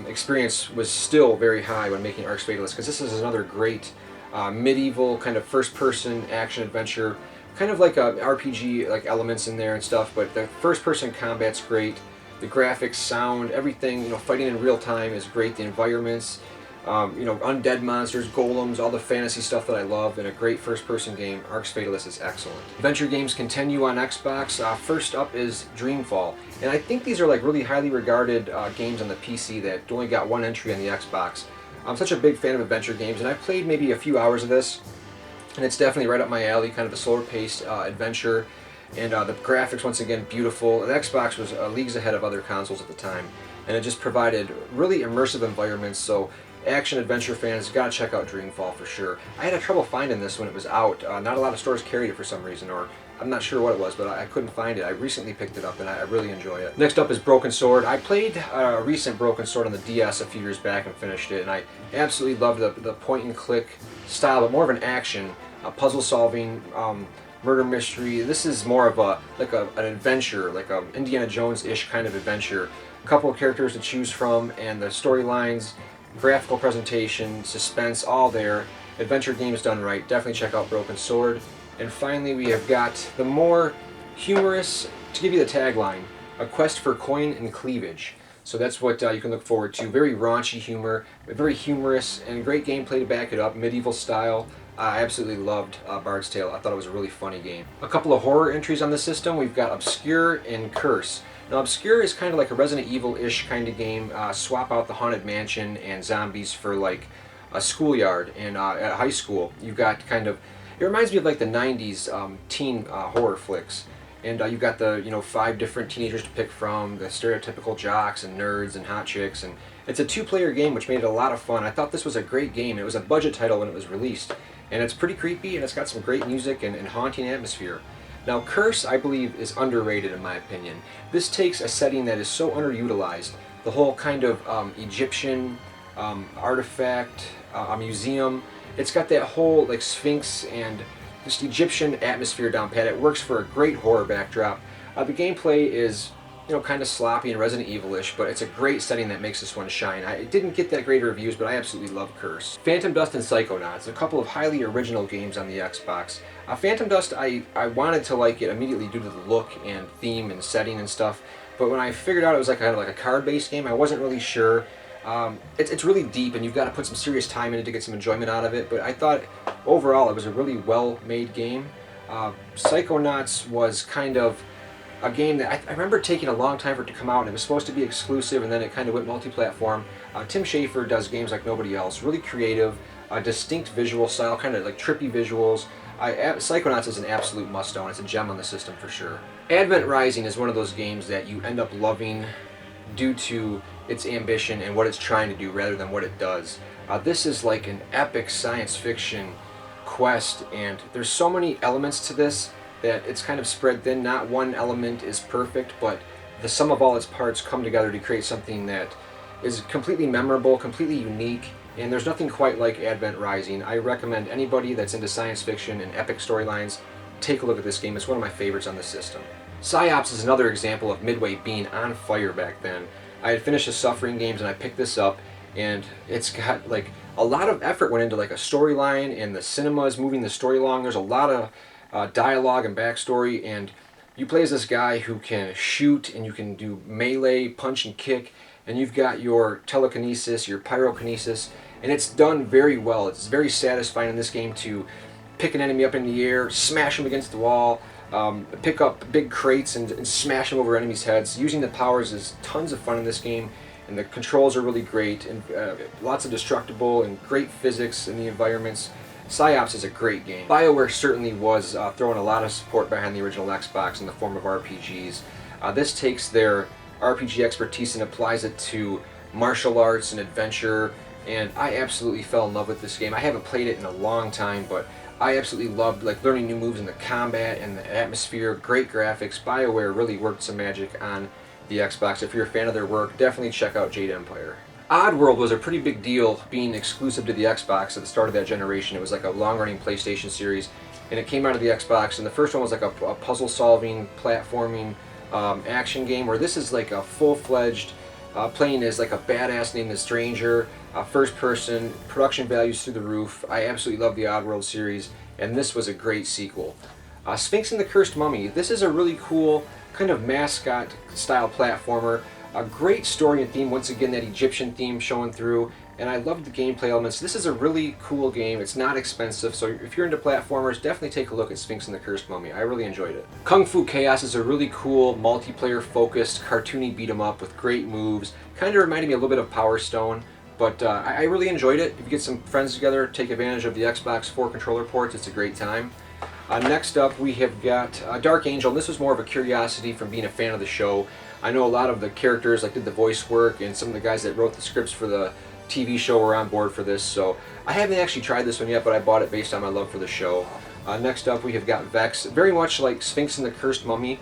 experience was still very high when making Arx Fatalists, because this is another great medieval kind of first person action adventure, kind of like a RPG like elements in there and stuff, but the first person combat's great. The graphics, sound, everything, fighting in real time is great. The environments, undead monsters, golems, all the fantasy stuff that I love in a great first-person game. Arx Fatalis is excellent. Adventure games continue on Xbox. First up is Dreamfall, and I think these are like really highly regarded games on the PC that only got one entry on the Xbox. I'm such a big fan of adventure games, and I've played maybe a few hours of this, and it's definitely right up my alley. Kind of a slower-paced adventure. And the graphics, once again, beautiful. The Xbox was leagues ahead of other consoles at the time, and it just provided really immersive environments. So action-adventure fans gotta check out Dreamfall for sure. I had trouble finding this when it was out. Not a lot of stores carried it for some reason, or I'm not sure what it was, but I couldn't find it. I recently picked it up, and I really enjoy it. Next up is Broken Sword. I played a recent Broken Sword on the DS a few years back and finished it, and I absolutely loved the point-and-click style, but more of an action, puzzle-solving, murder mystery. This is more of an adventure, like a Indiana Jones-ish kind of adventure. A couple of characters to choose from, and the storylines, graphical presentation, suspense, all there. Adventure games done right. Definitely check out Broken Sword. And finally, we have got the more humorous, to give you the tagline, A Quest for Coin and Cleavage. So that's what you can look forward to. Very raunchy humor, very humorous, and great gameplay to back it up. Medieval style. I absolutely loved Bard's Tale. I thought it was a really funny game. A couple of horror entries on the system. We've got Obscure and Curse. Now, Obscure is kind of like a Resident Evil-ish kind of game. Swap out the haunted mansion and zombies for like a schoolyard and at high school. You've got kind of, it reminds me of like the 90s teen horror flicks. And you've got the 5 different teenagers to pick from, the stereotypical jocks and nerds and hot chicks, and it's a 2-player game, which made it a lot of fun. I thought this was a great game. It was a budget title when it was released, and it's pretty creepy, and it's got some great music and haunting atmosphere. Now, Curse, I believe, is underrated in my opinion. This takes a setting that is so underutilized, the whole kind of Egyptian artifact, a museum. It's got that whole like Sphinx and just Egyptian atmosphere down pat. It works for a great horror backdrop. The gameplay is kind of sloppy and Resident Evil-ish, but it's a great setting that makes this one shine. I didn't get that great reviews, but I absolutely love Curse. Phantom Dust and Psychonauts, a couple of highly original games on the Xbox. Phantom Dust, I wanted to like it immediately due to the look and theme and setting and stuff, but when I figured out it was like kind of like a card-based game, I wasn't really sure. It's really deep, and you've got to put some serious time in it to get some enjoyment out of it, but I thought overall it was a really well-made game. Psychonauts was kind of a game that I remember taking a long time for it to come out, and it was supposed to be exclusive, and then it kind of went multi-platform. Tim Schafer does games like nobody else, really creative, distinct visual style, kind of like trippy visuals. Psychonauts is an absolute must-own. It's a gem on the system for sure. Advent Rising is one of those games that you end up loving due to its ambition and what it's trying to do rather than what it does. This is like an epic science fiction quest, and there's so many elements to this that it's kind of spread thin. Not one element is perfect, but the sum of all its parts come together to create something that is completely memorable, completely unique, and there's nothing quite like Advent Rising. I recommend anybody that's into science fiction and epic storylines take a look at this game. It's one of my favorites on the system. Psi-Ops is another example of Midway being on fire back then. I had finished the Suffering games and I picked this up, and it's got like a lot of effort went into like a storyline, and the cinema is moving the story along. There's a lot of dialogue and backstory, and you play as this guy who can shoot, and you can do melee, punch and kick, and you've got your telekinesis, your pyrokinesis, and it's done very well. It's very satisfying in this game to pick an enemy up in the air, smash them against the wall, pick up big crates and smash them over enemies' heads. Using the powers is tons of fun in this game, and the controls are really great, and lots of destructible and great physics in the environments. Psi-Ops is a great game. BioWare certainly was throwing a lot of support behind the original Xbox in the form of RPGs. This takes their RPG expertise and applies it to martial arts and adventure, and I absolutely fell in love with this game. I haven't played it in a long time, but I absolutely loved like learning new moves in the combat and the atmosphere. Great graphics. BioWare really worked some magic on the Xbox. If you're a fan of their work, definitely check out Jade Empire. Oddworld was a pretty big deal being exclusive to the Xbox at the start of that generation. It was like a long-running PlayStation series, and it came out of the Xbox, and the first one was like a puzzle-solving, platforming action game, where this is like a full-fledged playing as like a badass named the Stranger, first person, production values through the roof. I absolutely love the Oddworld series, and this was a great sequel. Sphinx and the Cursed Mummy. This is a really cool kind of Mascot style platformer. A great story and theme, once again that Egyptian theme showing through, and I love the gameplay elements. This is a really cool game. It's not expensive, so if you're into platformers, definitely take a look at Sphinx and the Cursed Mummy. I really enjoyed it. Kung Fu Chaos is a really cool multiplayer focused cartoony beat 'em up with great moves. Kind of reminded me a little bit of Power Stone, but I really enjoyed it. If you get some friends together, take advantage of the Xbox 4 controller ports. It's a great time. Next up, we have got Dark Angel. This was more of a curiosity from being a fan of the show. I know a lot of the characters like did the voice work, and some of the guys that wrote the scripts for the TV show were on board for this, so I haven't actually tried this one yet, but I bought it based on my love for the show. Next up, we have got Vex. Very much like Sphinx and the Cursed Mummy,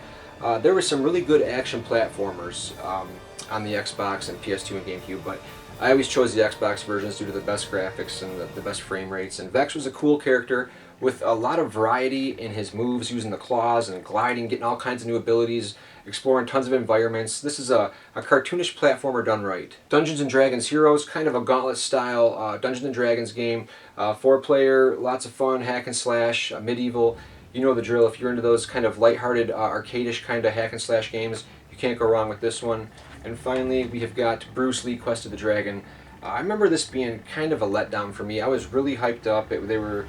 there were some really good action platformers on the Xbox and PS2 and GameCube, but I always chose the Xbox versions due to the best graphics and the best frame rates. And Vex was a cool character with a lot of variety in his moves, using the claws and gliding, getting all kinds of new abilities, exploring tons of environments. This is a cartoonish platformer done right. Dungeons & Dragons Heroes, kind of a gauntlet style Dungeons & Dragons game. 4-player, lots of fun, hack and slash, medieval. You know the drill. If you're into those kind of lighthearted, arcadish kind of hack and slash games, you can't go wrong with this one. And finally, we have got Bruce Lee Quest of the Dragon. I remember this being kind of a letdown for me. I was really hyped up. They were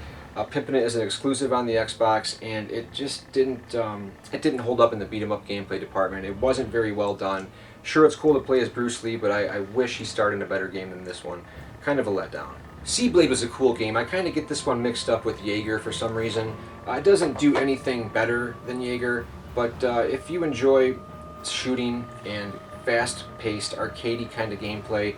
pimping it as an exclusive on the Xbox, and it just didn't hold up in the beat 'em up gameplay department. It wasn't very well done. Sure, it's cool to play as Bruce Lee, but I wish he started in a better game than this one. Kind of a letdown. Seablade was a cool game. I kind of get this one mixed up with Jaeger for some reason. It doesn't do anything better than Jaeger, but if you enjoy shooting and fast-paced, arcadey kind of gameplay,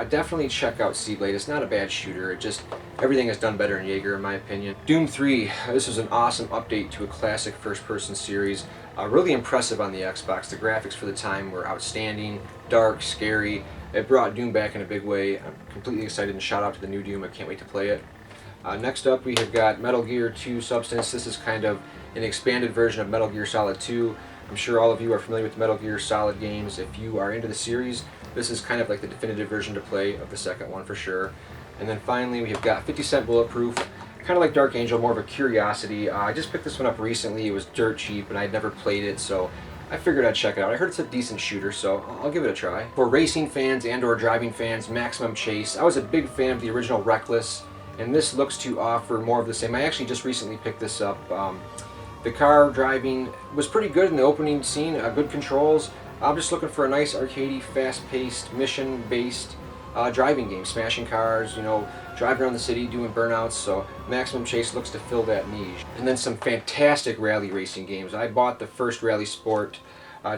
definitely check out Seablade. It's not a bad shooter. It just, everything is done better in Jaeger, in my opinion. Doom 3. This is an awesome update to a classic first-person series. Really impressive on the Xbox. The graphics for the time were outstanding, dark, scary. It brought Doom back in a big way. I'm completely excited, and shout out to the new Doom. I can't wait to play it. Next up, we have got Metal Gear 2 Substance. This is kind of an expanded version of Metal Gear Solid 2. I'm sure all of you are familiar with Metal Gear Solid games. If you are into the series, this is kind of like the definitive version to play of the second one for sure. And then finally, we have got 50 Cent Bulletproof. Kind of like Dark Angel, more of a curiosity. I just picked this one up recently. It was dirt cheap, and I'd never played it, so I figured I'd check it out. I heard it's a decent shooter, so I'll give it a try. For racing fans and or driving fans, Maximum Chase. I was a big fan of the original Reckless, and this looks to offer more of the same. I actually just recently picked this up. The car driving was pretty good in the opening scene, good controls. I'm just looking for a nice arcadey, fast-paced, mission-based driving game. Smashing cars, you know, driving around the city, doing burnouts, so Maximum Chase looks to fill that niche. And then some fantastic rally racing games. I bought the first Rally Sport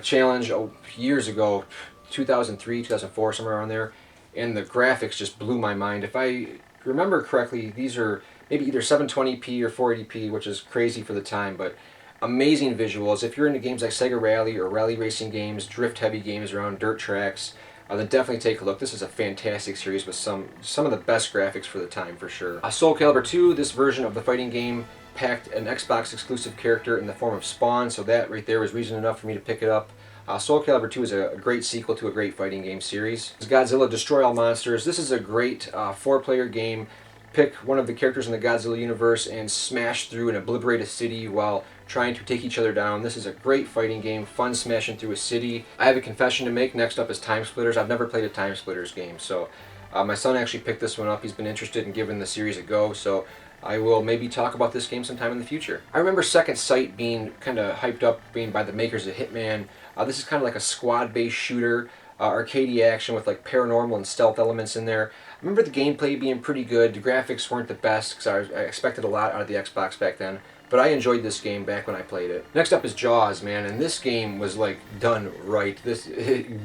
Challenge years ago, 2003, 2004, somewhere around there, and the graphics just blew my mind. If I remember correctly, these are maybe either 720p or 480p, which is crazy for the time, but amazing visuals. If you're into games like Sega Rally or rally racing games, drift-heavy games around dirt tracks, then definitely take a look. This is a fantastic series with some of the best graphics for the time, for sure. Soul Calibur 2, this version of the fighting game packed an Xbox exclusive character in the form of Spawn, so that right there was reason enough for me to pick it up. Soul Calibur 2 is a great sequel to a great fighting game series. Godzilla Destroy All Monsters. This is a great 4-player game. Pick one of the characters in the Godzilla universe and smash through and obliterate a city while trying to take each other down. This is a great fighting game, fun smashing through a city. I have a confession to make. Next up is Time Splitters. I've never played a Time Splitters game, so my son actually picked this one up. He's been interested in giving the series a go, so I will maybe talk about this game sometime in the future. I remember Second Sight being kind of hyped up, being by the makers of Hitman. This is kind of like a squad-based shooter, arcadey action with like paranormal and stealth elements in there. I remember the gameplay being pretty good. The graphics weren't the best because I expected a lot out of the Xbox back then, but I enjoyed this game back when I played it. Next up is Jaws, man, and this game was like done right.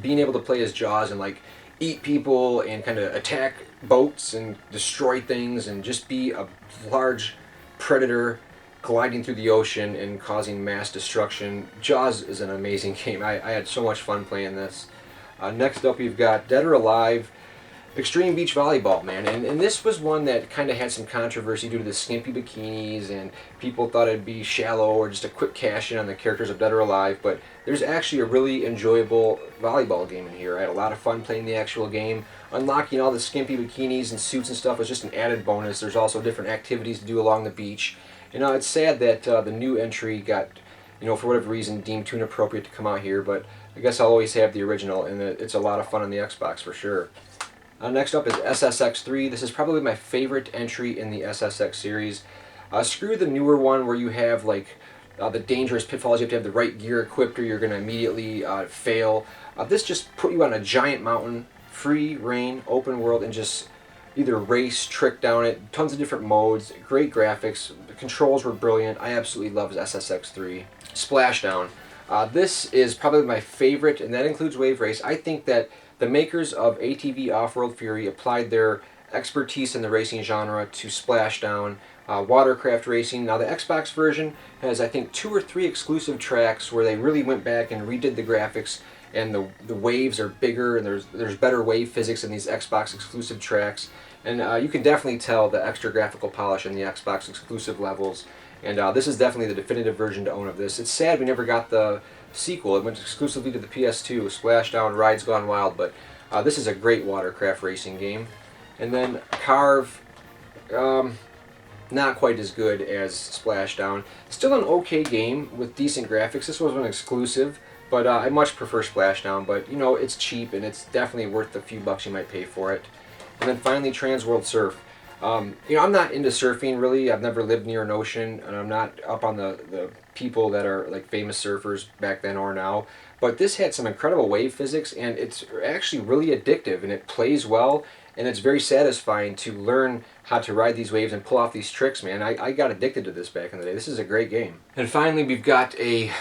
Being able to play as Jaws and like eat people and kind of attack boats and destroy things and just be a large predator gliding through the ocean and causing mass destruction. Jaws is an amazing game. I had so much fun playing this. Next up we've got Dead or Alive Extreme Beach Volleyball, man, and this was one that kind of had some controversy due to the skimpy bikinis, and people thought it'd be shallow or just a quick cash-in on the characters of Dead or Alive, but there's actually a really enjoyable volleyball game in here. I had a lot of fun playing the actual game. Unlocking all the skimpy bikinis and suits and stuff was just an added bonus. There's also different activities to do along the beach. You know, it's sad that the new entry got, you know, for whatever reason deemed too inappropriate to come out here, but I guess I'll always have the original, and it's a lot of fun on the Xbox for sure. Next up is SSX3. This is probably my favorite entry in the SSX series. Screw the newer one where you have like the dangerous pitfalls. You have to have the right gear equipped or you're going to immediately fail. This just put you on a giant mountain, free reign, open world, and just either race, trick down it. Tons of different modes, great graphics. The controls were brilliant. I absolutely love SSX3. Splashdown. This is probably my favorite, and that includes Wave Race. I think that the makers of ATV Off-World Fury applied their expertise in the racing genre to Splashdown, watercraft racing. Now the Xbox version has, I think, 2 or 3 exclusive tracks where they really went back and redid the graphics, and the waves are bigger, and there's better wave physics in these Xbox exclusive tracks. And you can definitely tell the extra graphical polish in the Xbox exclusive levels. And this is definitely the definitive version to own of this. It's sad we never got the sequel. It went exclusively to the PS2, Splashdown, Rides Gone Wild, but this is a great watercraft racing game. And then Carve, not quite as good as Splashdown. Still an okay game with decent graphics. This was an exclusive, but I much prefer Splashdown, but you know, it's cheap and it's definitely worth the few bucks you might pay for it. And then finally Trans World Surf. You know, I'm not into surfing really. I've never lived near an ocean, and I'm not up on the people that are like famous surfers back then or now. But this had some incredible wave physics, and it's actually really addictive, and it plays well, and it's very satisfying to learn how to ride these waves and pull off these tricks, man. I got addicted to this back in the day. This is a great game. And finally, we've got a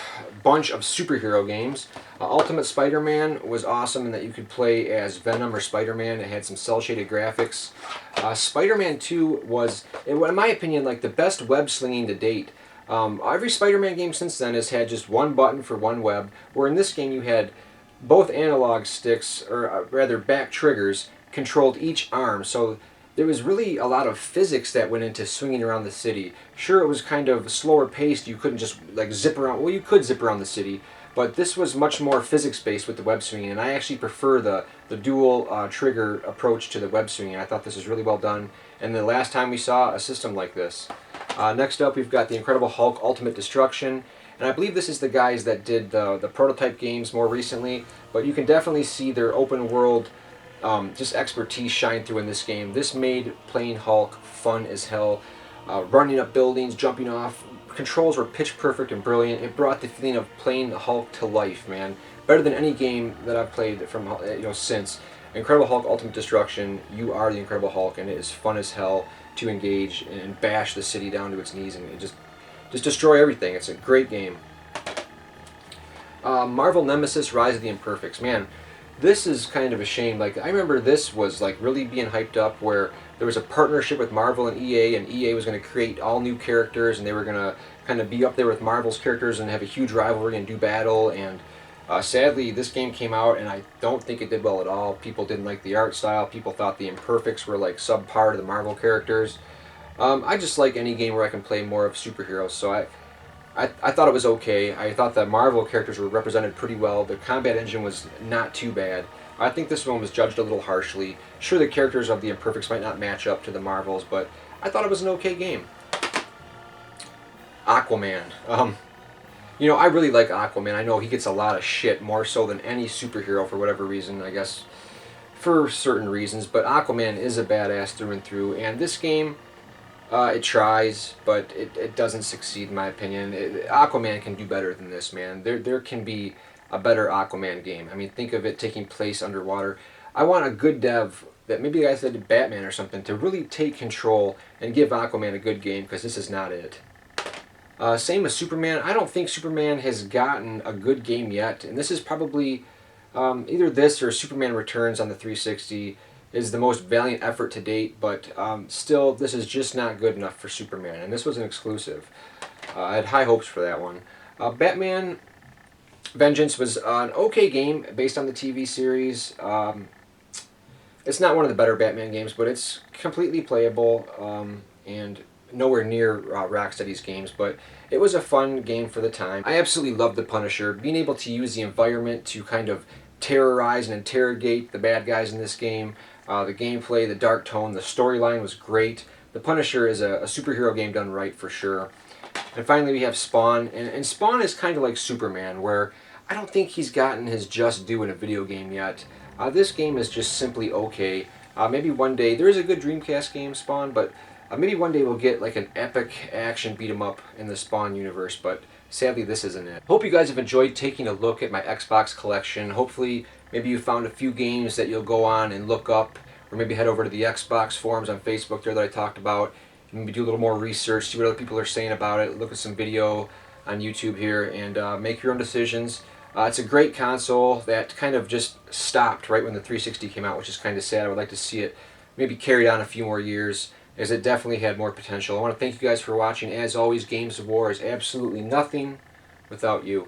bunch of superhero games. Ultimate Spider-Man was awesome in that you could play as Venom or Spider-Man. It had some cel-shaded graphics. Spider-Man 2 was, in my opinion, like the best web slinging to date. Every Spider-Man game since then has had just one button for one web, where in this game you had both analog sticks, or rather back triggers, controlled each arm. So there was really a lot of physics that went into swinging around the city. Sure, it was kind of slower paced. You couldn't just like zip around. Well, you could zip around the city, but this was much more physics-based with the web swinging, and I actually prefer the dual trigger approach to the web swinging. I thought this was really well done, and the last time we saw a system like this. Next up, we've got the Incredible Hulk Ultimate Destruction, and I believe this is the guys that did the prototype games more recently, but you can definitely see their open world just expertise shine through in this game. This made playing Hulk fun as hell. Running up buildings, jumping off. Controls were pitch perfect and brilliant. It brought the feeling of playing the Hulk to life, man. Better than any game that I've played from since. Incredible Hulk Ultimate Destruction, you are the Incredible Hulk, and it is fun as hell to engage and bash the city down to its knees and just destroy everything. It's a great game. Marvel Nemesis Rise of the Imperfects. Man, this is kind of a shame. Like, I remember this was like really being hyped up, where there was a partnership with Marvel and EA was going to create all new characters, and they were going to kind of be up there with Marvel's characters and have a huge rivalry and do battle, and Sadly, this game came out and I don't think it did well at all. People didn't like the art style. People thought the imperfects were like subpar to the Marvel characters. I just like any game where I can play more of superheroes, so I thought it was okay. I thought the Marvel characters were represented pretty well. The combat engine was not too bad. I think this one was judged a little harshly. Sure, the characters of the Imperfects might not match up to the Marvels, but I thought it was an okay game. Aquaman. I really like Aquaman. I know he gets a lot of shit, more so than any superhero for whatever reason, I guess, for certain reasons, but Aquaman is a badass through and through, and this game, it tries, but it doesn't succeed in my opinion. Aquaman can do better than this, man. There can be a better Aquaman game. I mean, think of it taking place underwater. I want a good dev, that maybe the guys that did Batman or something, to really take control and give Aquaman a good game, because this is not it. Same with Superman. I don't think Superman has gotten a good game yet, and this is probably either this or Superman Returns on the 360 is the most valiant effort to date, but still, this is just not good enough for Superman, and this was an exclusive. I had high hopes for that one. Batman Vengeance was an okay game based on the TV series. It's not one of the better Batman games, but it's completely playable and nowhere near Rocksteady's games, but it was a fun game for the time. I absolutely loved the Punisher. Being able to use the environment to kind of terrorize and interrogate the bad guys in this game, the gameplay, the dark tone, the storyline was great. The Punisher is a superhero game done right for sure. And finally we have Spawn, and Spawn is kind of like Superman, where I don't think he's gotten his just due in a video game yet. This game is just simply okay. Maybe one day, there is a good Dreamcast game, Spawn, but maybe one day we'll get like an epic action beat 'em up in the Spawn universe, but sadly this isn't it. Hope you guys have enjoyed taking a look at my Xbox collection. Hopefully maybe you found a few games that you'll go on and look up, or maybe head over to the Xbox forums on Facebook there that I talked about, and maybe do a little more research, see what other people are saying about it, look at some video on YouTube here, and make your own decisions. It's a great console that kind of just stopped right when the 360 came out, which is kind of sad. I would like to see it maybe carried on a few more years, as it definitely had more potential. I want to thank you guys for watching. As always, Games of War is absolutely nothing without you.